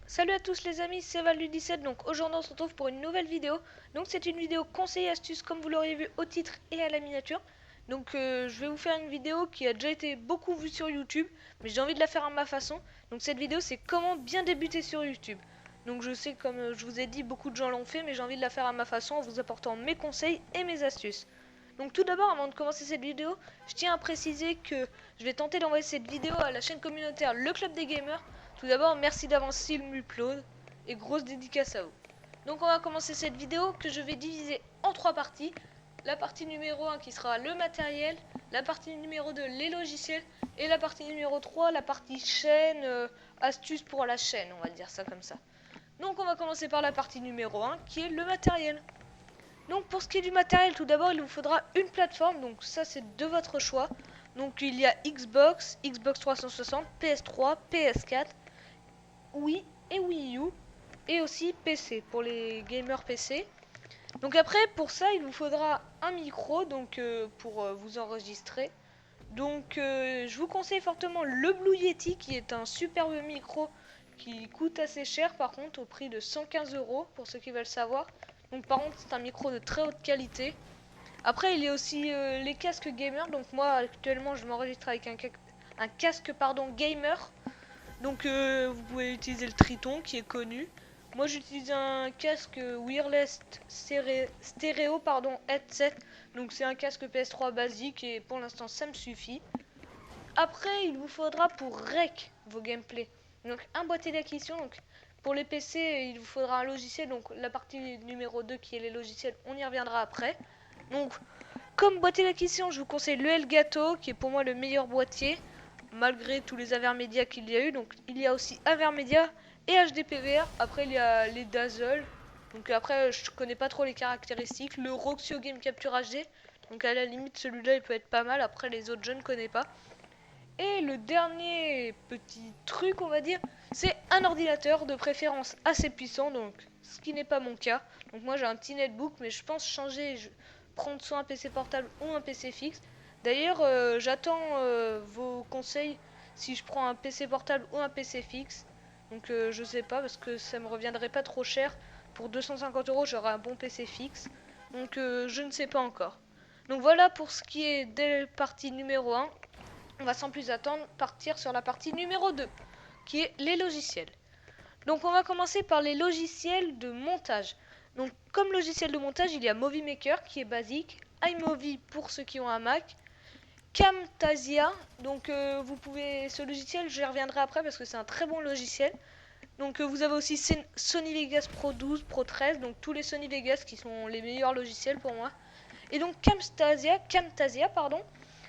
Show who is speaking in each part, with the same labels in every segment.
Speaker 1: Salut à tous les amis, c'est Valu17, donc aujourd'hui on se retrouve pour une nouvelle vidéo. Donc c'est une vidéo conseil et astuces comme vous l'auriez vu au titre et à la miniature. Donc je vais vous faire une vidéo qui a déjà été beaucoup vue sur YouTube, mais j'ai envie de la faire à ma façon. Donc cette vidéo c'est comment bien débuter sur YouTube. Donc je sais, comme je vous ai dit, beaucoup de gens l'ont fait, mais j'ai envie de la faire à ma façon en vous apportant mes conseils et mes astuces. Donc tout d'abord, avant de commencer cette vidéo, je tiens à préciser que je vais tenter d'envoyer cette vidéo à la chaîne communautaire Le Club des Gamers. Tout d'abord, merci d'avance s'il m'upload et grosse dédicace à vous. Donc on va commencer cette vidéo que je vais diviser en 3 parties. La partie numéro 1 qui sera le matériel, la partie numéro 2 les logiciels et la partie numéro 3 la partie chaîne, astuces pour la chaîne, on va dire ça comme ça. Donc on va commencer par la partie numéro 1 qui est le matériel. Donc pour ce qui est du matériel, tout d'abord il vous faudra une plateforme, donc ça c'est de votre choix. Donc il y a Xbox, Xbox 360, PS3, PS4, Wii et Wii U, et aussi PC pour les gamers PC. Donc après pour ça il vous faudra un micro donc pour vous enregistrer. Donc je vous conseille fortement le Blue Yeti qui est un superbe micro qui coûte assez cher par contre au prix de 115 € pour ceux qui veulent savoir. Donc par contre c'est un micro de très haute qualité. Après il y a aussi les casques gamer. Donc moi actuellement je m'enregistre avec un casque gamer. Donc vous pouvez utiliser le Triton qui est connu. Moi j'utilise un casque wireless stéréo headset. Donc c'est un casque PS3 basique et pour l'instant ça me suffit. Après il vous faudra pour rec vos gameplays donc un boîtier d'acquisition. Donc pour les PC il vous faudra un logiciel. Donc la partie numéro 2 qui est les logiciels, on y reviendra après. Donc comme boîtier d'acquisition je vous conseille le Elgato qui est pour moi le meilleur boîtier malgré tous les Avermedia qu'il y a eu. Donc il y a aussi Avermedia et HDPVR. Après il y a les Dazzle. Donc après je connais pas trop les caractéristiques. Le Roxio Game Capture HD. Donc à la limite celui-là il peut être pas mal. Après les autres je ne connais pas. Et le dernier petit truc on va dire, c'est un ordinateur de préférence assez puissant. Donc ce qui n'est pas mon cas. Donc moi j'ai un petit netbook mais je pense changer, prendre soit un PC portable ou un PC fixe. D'ailleurs j'attends vos conseils si je prends un PC portable ou un PC fixe. Donc je sais pas parce que ça me reviendrait pas trop cher. Pour 250 € j'aurai un bon PC fixe. Donc je ne sais pas encore. Donc voilà pour ce qui est de la partie numéro 1. On va sans plus attendre partir sur la partie numéro 2 qui est les logiciels. Donc on va commencer par les logiciels de montage. Donc comme logiciel de montage il y a Movie Maker qui est basique, iMovie pour ceux qui ont un Mac, Camtasia. Donc vous pouvez, ce logiciel j'y reviendrai après parce que c'est un très bon logiciel. Donc vous avez aussi Sony Vegas Pro 12, Pro 13, donc tous les Sony Vegas qui sont les meilleurs logiciels pour moi. Et donc Camtasia,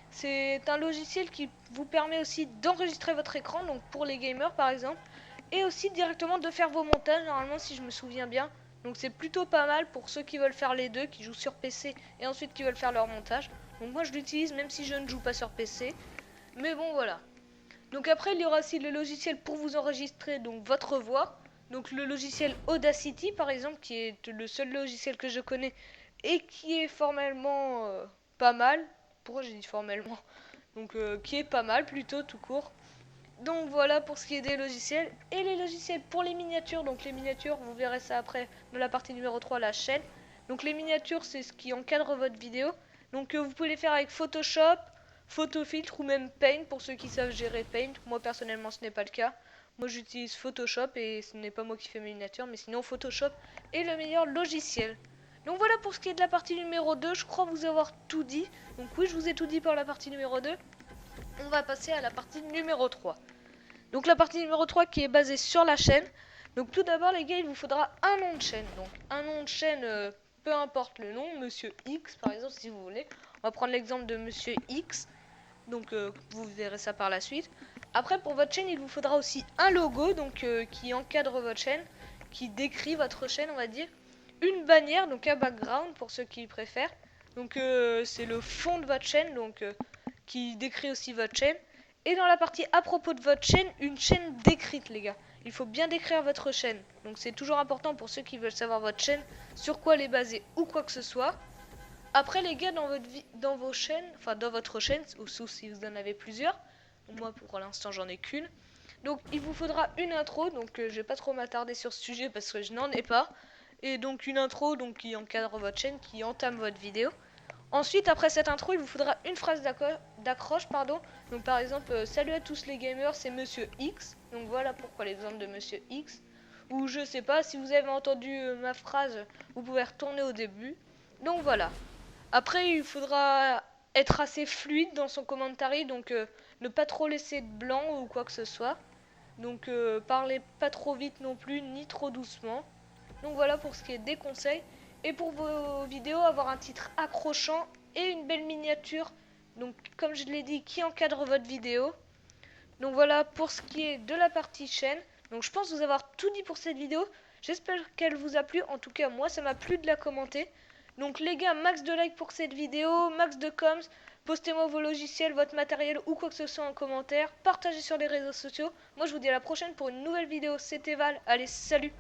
Speaker 1: c'est un logiciel qui vous permet aussi d'enregistrer votre écran, donc pour les gamers par exemple, et aussi directement de faire vos montages, normalement si je me souviens bien. Donc c'est plutôt pas mal pour ceux qui veulent faire les deux, qui jouent sur PC et ensuite qui veulent faire leur montage. Donc moi je l'utilise même si je ne joue pas sur PC. Mais bon voilà. Donc après il y aura aussi le logiciel pour vous enregistrer donc votre voix. Donc le logiciel Audacity par exemple qui est le seul logiciel que je connais et qui est formellement pas mal. Pourquoi j'ai dit formellement? Donc qui est pas mal plutôt tout court. Donc voilà pour ce qui est des logiciels. Et les logiciels pour les miniatures. Donc les miniatures, vous verrez ça après dans la partie numéro 3, la chaîne. Donc les miniatures, c'est ce qui encadre votre vidéo. Donc vous pouvez les faire avec Photoshop, Photofiltre ou même Paint pour ceux qui savent gérer Paint. Moi personnellement ce n'est pas le cas. Moi j'utilise Photoshop et ce n'est pas moi qui fais mes miniatures. Mais sinon Photoshop est le meilleur logiciel. Donc voilà pour ce qui est de la partie numéro 2. Je crois vous avoir tout dit. Donc oui, je vous ai tout dit pour la partie numéro 2. On va passer à la partie numéro 3. Donc la partie numéro 3 qui est basée sur la chaîne. Donc tout d'abord les gars, il vous faudra un nom de chaîne. Donc un nom de chaîne, peu importe le nom, Monsieur X par exemple si vous voulez. On va prendre l'exemple de Monsieur X. Donc vous verrez ça par la suite. Après pour votre chaîne, il vous faudra aussi un logo donc qui encadre votre chaîne, qui décrit votre chaîne on va dire. Une bannière, donc un background pour ceux qui préfèrent. Donc c'est le fond de votre chaîne, donc qui décrit aussi votre chaîne. Et dans la partie à propos de votre chaîne, une chaîne décrite les gars. Il faut bien décrire votre chaîne. Donc c'est toujours important pour ceux qui veulent savoir votre chaîne, sur quoi elle est basée ou quoi que ce soit. Après les gars, dans vos chaînes, enfin dans votre chaîne, ou sauf si vous en avez plusieurs, moi pour l'instant j'en ai qu'une. Donc il vous faudra une intro, donc je vais pas trop m'attarder sur ce sujet parce que je n'en ai pas. Et donc une intro donc qui encadre votre chaîne, qui entame votre vidéo. Ensuite, après cette intro, il vous faudra une phrase d'accroche, pardon. Donc par exemple, salut à tous les gamers, c'est Monsieur X. Donc voilà pourquoi l'exemple de Monsieur X. Ou je sais pas, si vous avez entendu ma phrase, vous pouvez retourner au début. Donc voilà. Après, il faudra être assez fluide dans son commentary, donc ne pas trop laisser de blanc ou quoi que ce soit. Donc parlez pas trop vite non plus, ni trop doucement. Donc voilà pour ce qui est des conseils. Et pour vos vidéos, avoir un titre accrochant et une belle miniature. Donc comme je l'ai dit, qui encadre votre vidéo. Donc voilà pour ce qui est de la partie chaîne. Donc je pense vous avoir tout dit pour cette vidéo. J'espère qu'elle vous a plu. En tout cas, moi, ça m'a plu de la commenter. Donc les gars, max de likes pour cette vidéo, max de coms. Postez-moi vos logiciels, votre matériel ou quoi que ce soit en commentaire. Partagez sur les réseaux sociaux. Moi, je vous dis à la prochaine pour une nouvelle vidéo. C'était Val. Allez, salut!